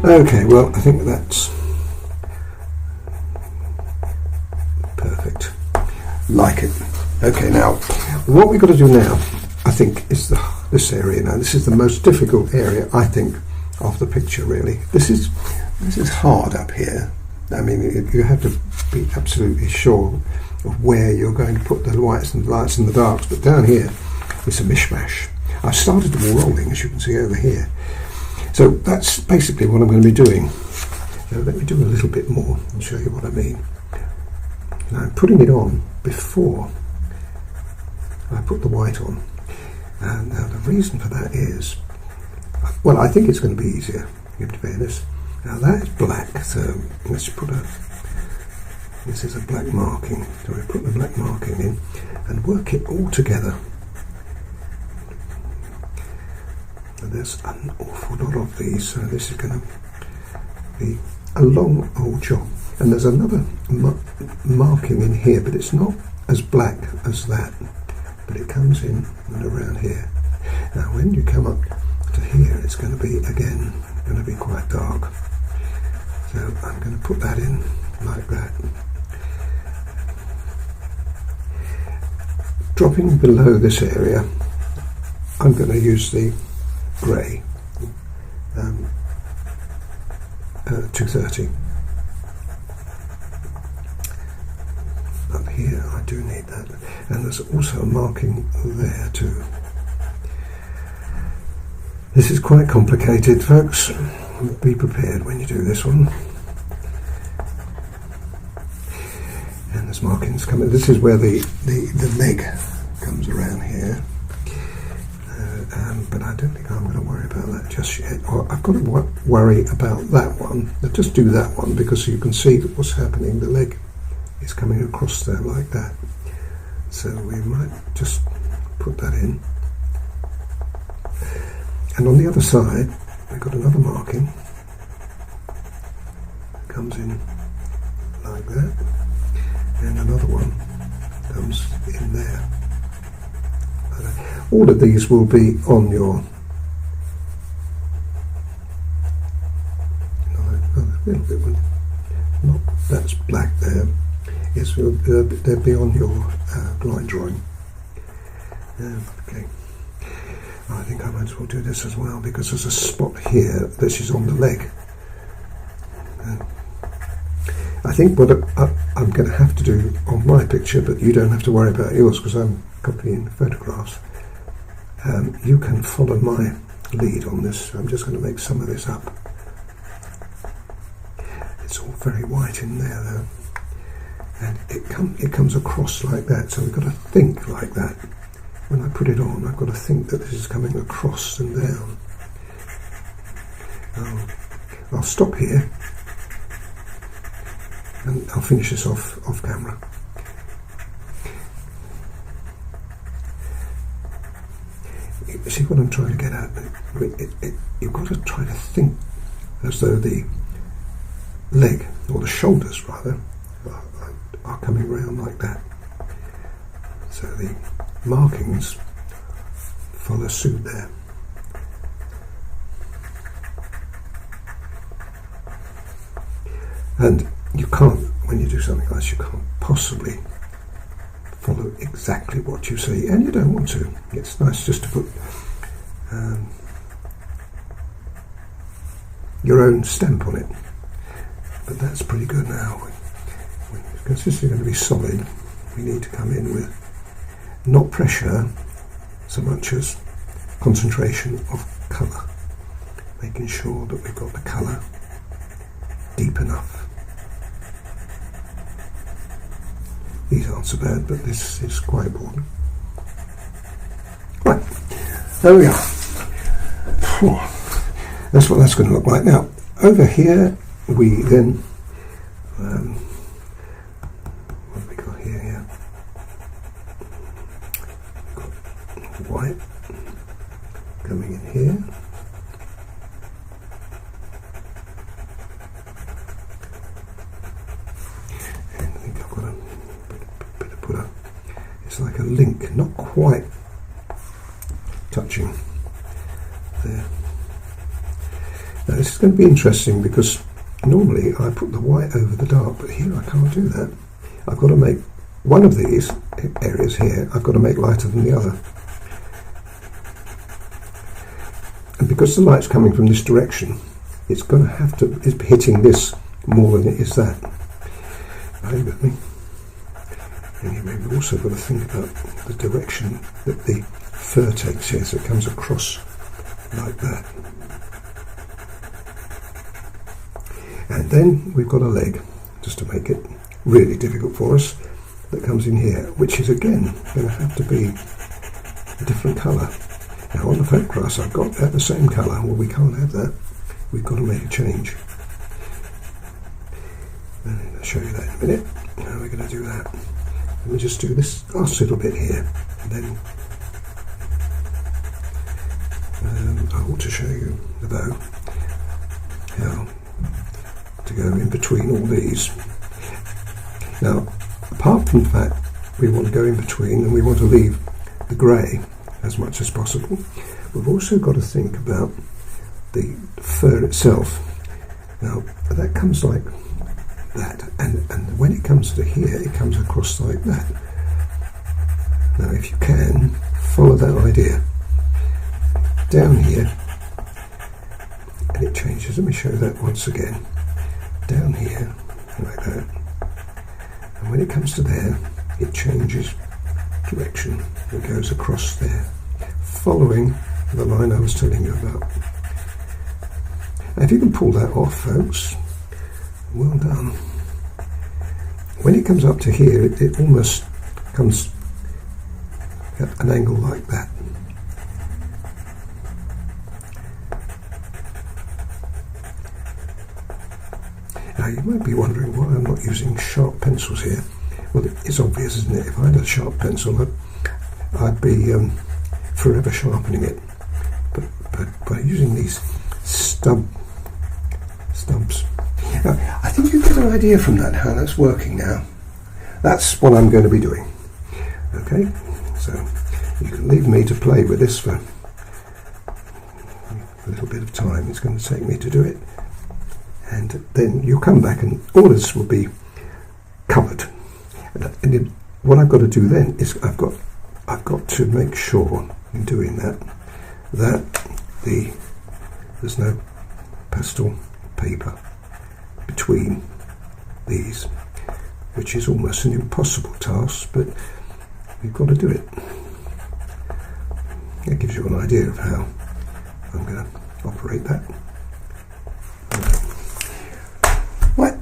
Okay, well, I think that's perfect. Like it. Okay, now what we've got to do now, I think, is this area. Now, this is the most difficult area, I think, of the picture. Really, this is hard up here. I mean, you have to be absolutely sure of where you're going to put the whites and the lights and the darks. But down here, it's a mishmash. I've started them all rolling, as you can see over here. So that's basically what I'm going to be doing. Now, let me do a little bit more and show you what I mean. Now, I'm putting it on before I put the white on. And now the reason for that is, well, I think it's going to be easier, in fairness. Now that is black, so let's put this is a black marking. So we put the black marking in and work it all together. And there's an awful lot of these, so this is going to be a long old job. And there's another marking in here, but it's not as black as that, but it comes in and around here. Now when you come up to here, it's going to be, again, going to be quite dark. So I'm going to put that in like that. Dropping below this area, I'm going to use the grey 230. Up here I do need that, and there's also a marking there too. This is quite complicated, folks. Be prepared when you do this one. And there's markings coming. This is where the leg comes around here. But I don't think I'm going to worry about that just yet. I've got to worry about that one. I'll just do that one because you can see that what's happening. The leg is coming across there like that. So we might just put that in. And on the other side, we've got another marking. It comes in like that. And another one comes in there. All of these will be on your a little bit, not that's black there. Yes, they'll be on your line drawing. Okay. I think I might as well do this as well because there's a spot here. This is on the leg. I think what I'm going to have to do on my picture, but you don't have to worry about yours because I'm copying photographs. You can follow my lead on this. I'm just going to make some of this up. It's all very white in there though, and it comes across like that. So we've got to think like that. When I put it on, I've got to think that this is coming across and down. I'll stop here and I'll finish this off camera. You see what I'm trying to get at? You've got to try to think as though the leg, or the shoulders rather, are coming round like that. So the markings follow suit there. And you can't, when you do something like this, you can't possibly follow exactly what you see, and you don't want to. It's nice just to put your own stamp on it. But that's pretty good now. Because this is going to be solid, we need to come in with not pressure so much as concentration of colour, making sure that we've got the colour deep enough. These aren't so bad, but this is quite important. Right, there we are. That's what that's going to look like. Now, over here, we then, what have we got here? Yeah. We've got white coming in here. And I think I've got a bit of put up. It's like a link, not quite touching there. Now this is going to be interesting because normally I put the white over the dark, but here I can't do that. I've got to make one of these areas here, I've got to make lighter than the other. And because the light's coming from this direction, it's going to have to, it's hitting this more than it is that. Are you with me? Anyway, we've also got to think about the direction that the fur takes here, so it comes across like that. And then we've got a leg, just to make it really difficult for us, that comes in here, which is again going to have to be a different colour. Now on the photographs I've got that the same colour. Well, we can't have that. We've got to make a change. And I'll show you that in a minute. How we're going to do that. Let me just do this last little bit here, and then I want to show you the bow, how to go in between all these. Now, apart from the fact we want to go in between and we want to leave the grey as much as possible, we've also got to think about the fur itself. Now, that comes like that, and when it comes to here, it comes across like that. Now, if you can, follow that idea. Down here, and it changes. Let me show that once again. Down here, like that. And when it comes to there, it changes direction. It goes across there, following the line I was telling you about. Now, if you can pull that off, folks, well done. When it comes up to here, it almost comes at an angle like that. Now you might be wondering why I'm not using sharp pencils here. Well, it's obvious, isn't it? If I had a sharp pencil, I'd be forever sharpening it. But by using these stubs, now, I think you get an idea from that how that's working now. That's what I'm going to be doing. Okay, so you can leave me to play with this for a little bit of time. It's going to take me to do it. And then you'll come back and all this will be covered. And what I've got to do then is I've got to make sure in doing that there's no pastel paper between these, which is almost an impossible task, but we've got to do it. That gives you an idea of how I'm going to operate that. Right.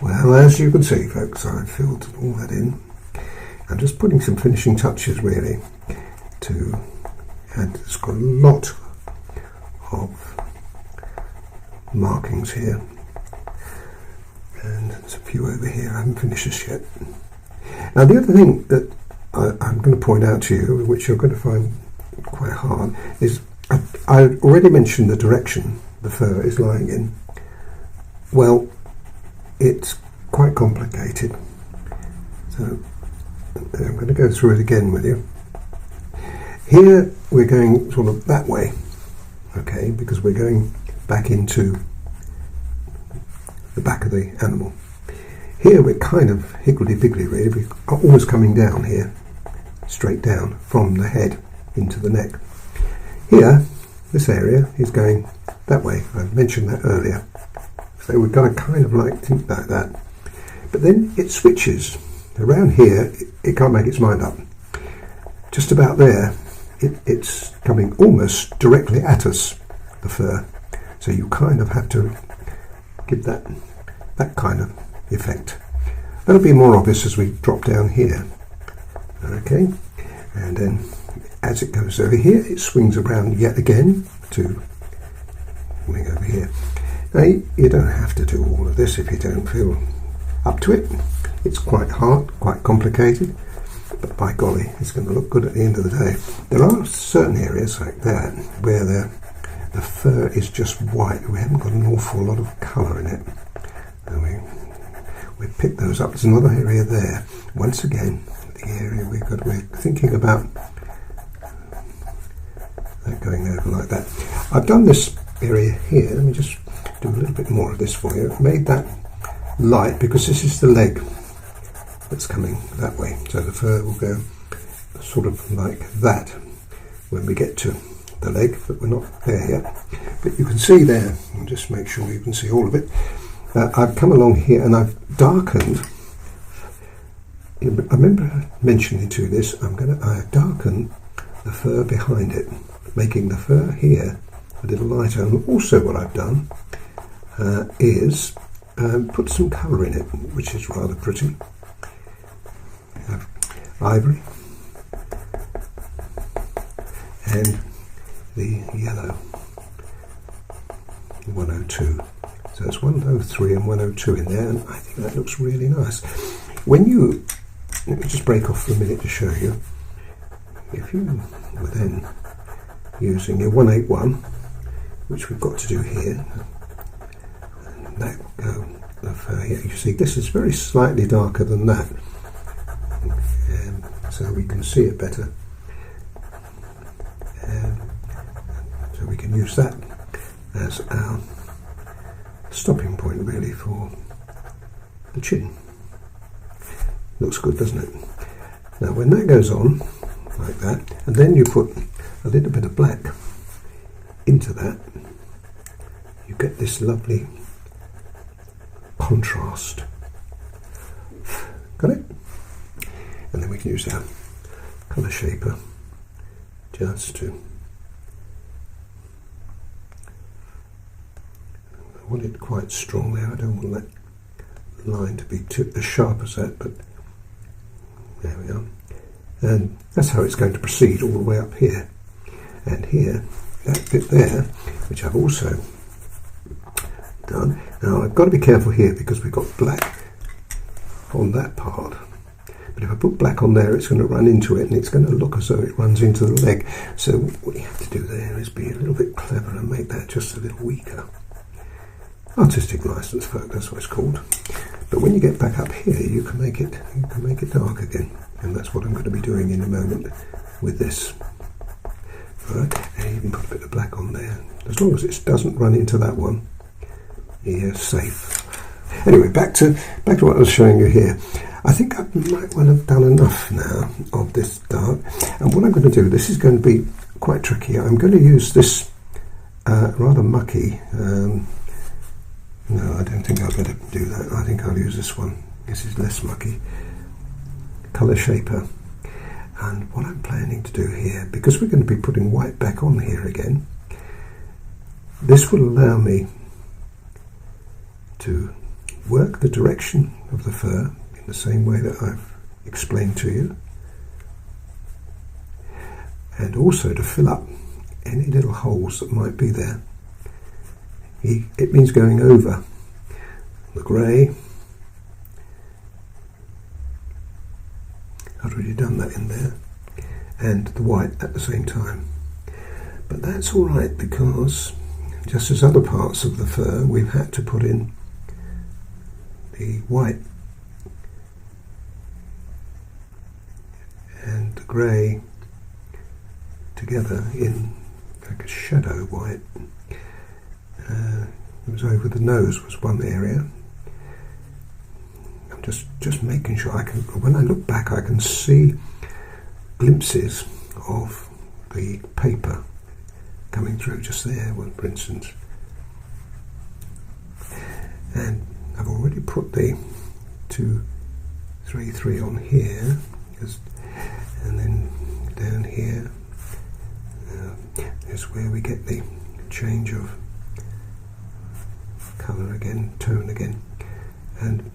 Well, as you can see, folks, I've filled all that in. I'm just putting some finishing touches really and it's got a lot of markings here, and there's a few over here. I haven't finished this yet. Now, the other thing that I'm going to point out to you, which you're going to find quite hard, is I already mentioned the direction the fur is lying in. Well, it's quite complicated, so I'm going to go through it again with you. Here we're going sort of that way, okay, because we're going back into the back of the animal. Here we're kind of higgledy-piggledy really, we're always coming down here, straight down from the head into the neck. Here, this area is going that way. I mentioned that earlier. So we've got to kind of like think like that. But then it switches. Around here, it can't make its mind up. Just about there, it's coming almost directly at us, the fur. So you kind of have to give that kind of effect. That'll be more obvious as we drop down here. Okay, and then as it goes over here, it swings around yet again to wing over here. Now, you don't have to do all of this if you don't feel up to it. It's quite hard, quite complicated, but by golly, it's going to look good at the end of the day. There are certain areas like that where the fur is just white. We haven't got an awful lot of colour in it. And we pick those up. There's another area there. Once again, the area we're thinking about that going over like that. I've done this area here, let me just do a little bit more of this for you. I've made that light because this is the leg that's coming that way, so the fur will go sort of like that when we get to the leg, but we're not there yet. But you can see there, I'll just make sure you can see all of it. I've come along here and I've darkened. I remember mentioning to you this. I've darkened the fur behind it, making the fur here a little lighter. And also what I've done is put some colour in it, which is rather pretty. Ivory and the yellow 102. So it's 103 and 102 in there, and I think that looks really nice. When you, let me just break off for a minute to show you. If you were then using your 181, which we've got to do here, and that will go the fur here. You see, this is very slightly darker than that, so we can see it better. So we can use that as our stopping point really for the chin. Looks good, doesn't it? Now when that goes on like that, and then you put a little bit of black into that, you get this lovely contrast. Got it? And then we can use our colour shaper just to, I want it quite strong there. I don't want that line to be too as sharp as that, but there we are. And that's how it's going to proceed all the way up here. And here, that bit there, which I've also done. Now I've got to be careful here because we've got black on that part. But if I put black on there, it's going to run into it and it's going to look as though it runs into the leg. So what you have to do there is be a little bit clever and make that just a little weaker. Artistic license, folk, that's what it's called. But when you get back up here, you can make it dark again, and that's what I'm going to be doing in a moment with this. Right, and you can put a bit of black on there, as long as it doesn't run into that one. You're safe. Anyway, back to what I was showing you here. I think I might well have done enough now of this dark, and what I'm going to do, this is going to be quite tricky. I'm going to use this rather mucky. No, I don't think I'll better do that. I think I'll use this one. This is less mucky. Colour shaper. And what I'm planning to do here, because we're going to be putting white back on here again, this will allow me to work the direction of the fur in the same way that I've explained to you, and also to fill up any little holes that might be there. It means going over the grey. I've already done that in there, and the white at the same time. But that's all right, because just as other parts of the fur, we've had to put in the white and the grey together in like a shadow white. It was over the nose was one area. I'm just making sure I can, when I look back, I can see glimpses of the paper coming through just there, well, for instance. And I've already put the 233 on here, and then down here is where we get the change of colour again, tone again. And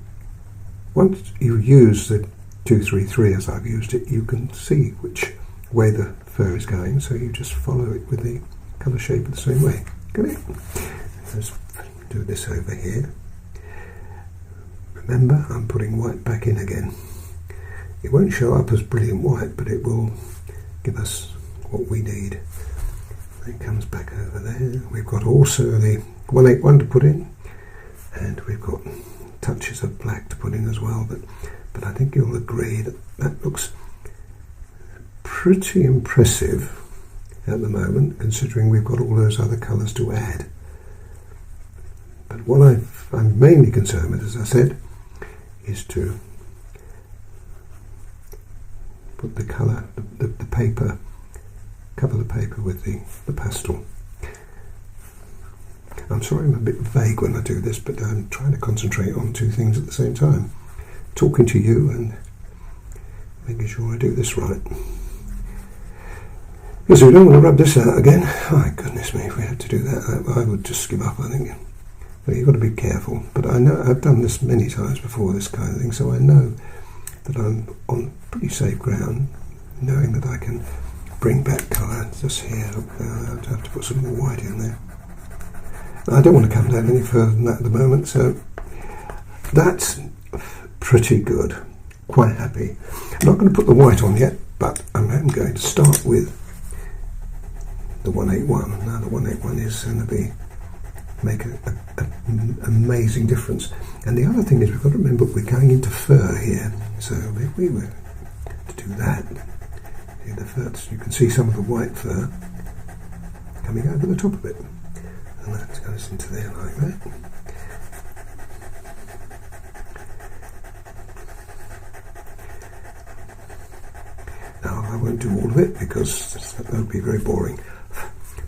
once you use the 233 as I've used it, you can see which way the fur is going, so you just follow it with the colour shape the same way. Got it? Let's do this over here. Remember, I'm putting white back in again. It won't show up as brilliant white, but it will give us what we need. It comes back over there. We've got also the 181 to put in, and we've got touches of black to put in as well, but I think you'll agree that that looks pretty impressive at the moment, considering we've got all those other colours to add. But what I'm mainly concerned with, as I said, is to put the colour, the paper, cover the paper with the pastel. I'm sorry I'm a bit vague when I do this, but I'm trying to concentrate on two things at the same time. Talking to you and making sure I do this right. Because we don't want to rub this out again. My goodness me, if we had to do that, I would just give up, I think. But you've got to be careful. But I know I've done this many times before, this kind of thing, so I know that I'm on pretty safe ground, knowing that I can bring back colour just here. I'll have to put some more white in there. I don't want to come down any further than that at the moment, so that's pretty good. Quite happy. I'm not going to put the white on yet, but I'm going to start with the 181. Now the 181 is going to make an amazing difference. And the other thing is, we've got to remember we're going into fur here, so if we were to do that, the fur, you can see some of the white fur coming over the top of it, and that goes into there like that. Now I won't do all of it because that would be very boring,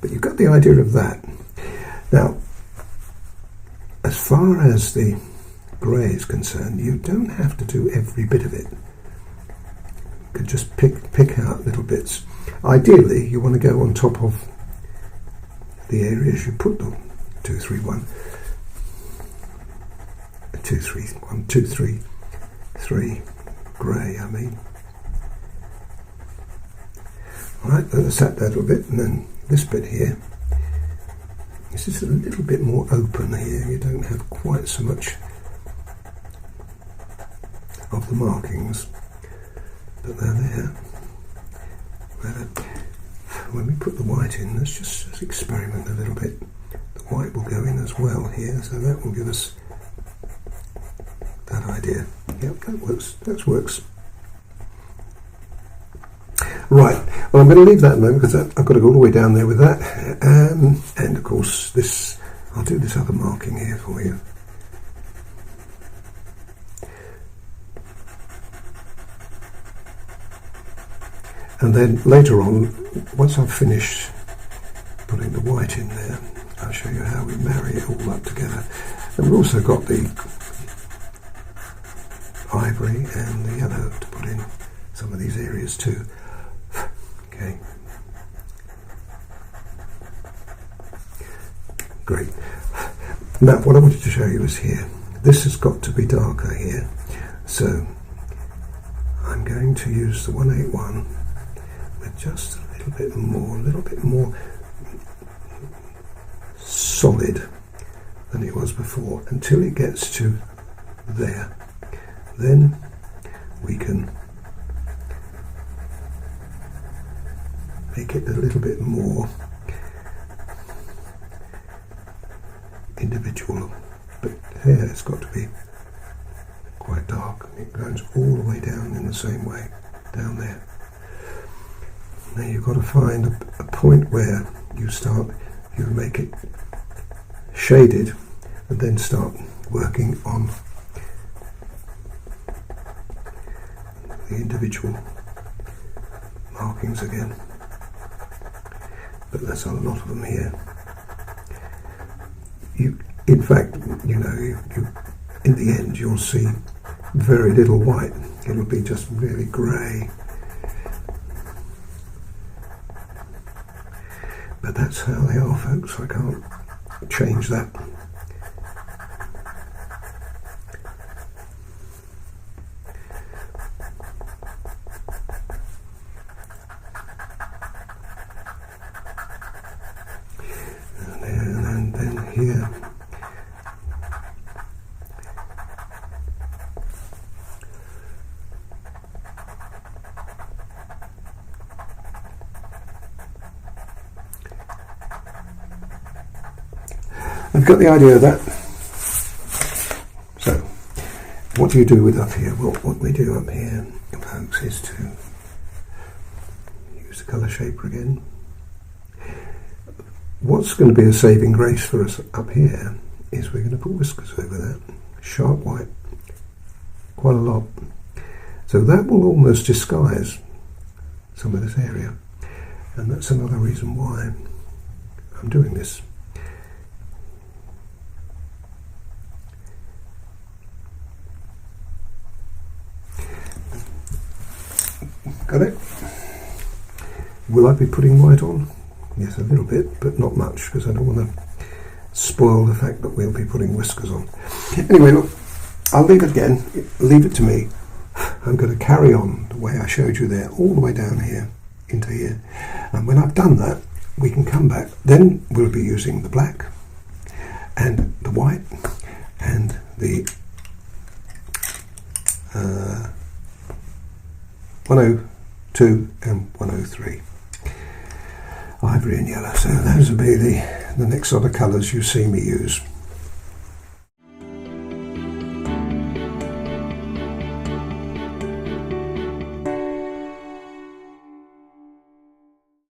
but you've got the idea of that. Now, as far as the grey is concerned, you don't have to do every bit of it. You could just pick out little bits. Ideally, you want to go on top of the areas you put them. 231, 231, 233 grey, I mean. Alright, let's set that a little bit, and then this bit here. This is a little bit more open here. You don't have quite so much of the markings, but they're there. When we put the white in, let's just experiment a little bit. The white will go in as well here, so that will give us that idea. Yep, that works. That works. Right, well, I'm going to leave that a moment because I've got to go all the way down there with that. And of course, I'll do this other marking here for you. And then later on, once I've finished putting the white in there, I'll show you how we marry it all up together. And we've also got the ivory and the yellow to put in some of these areas too. Okay. Great. Now, what I wanted to show you is here. This has got to be darker here. So, I'm going to use the 181 with just a little bit more solid than it was before, until it gets to there. Then we can make it a little bit more individual, but here it's got to be quite dark. It goes all the way down in the same way, down there. Now you've got to find a point where you make it shaded, and then start working on the individual markings again. But there's a lot of them here. In fact, you in the end you'll see very little white. It'll be just really grey. But that's how they are, folks. I can't change that. And then here. I've got the idea of that. So, what do you do with up here? Well, what we do up here, folks, is to use the colour shaper again. What's going to be a saving grace for us up here is we're going to put whiskers over that, sharp white, quite a lot. So that will almost disguise some of this area, and that's another reason why I'm doing this. Got it? Will I be putting white on? Yes, a little bit, but not much, because I don't want to spoil the fact that we'll be putting whiskers on. Anyway, look, I'll leave it again. Leave it to me. I'm going to carry on the way I showed you there, all the way down here, into here. And when I've done that, we can come back. Then we'll be using the black and the white and the 102 and 103. Ivory and yellow. So those will be the next sort of colours you see me use.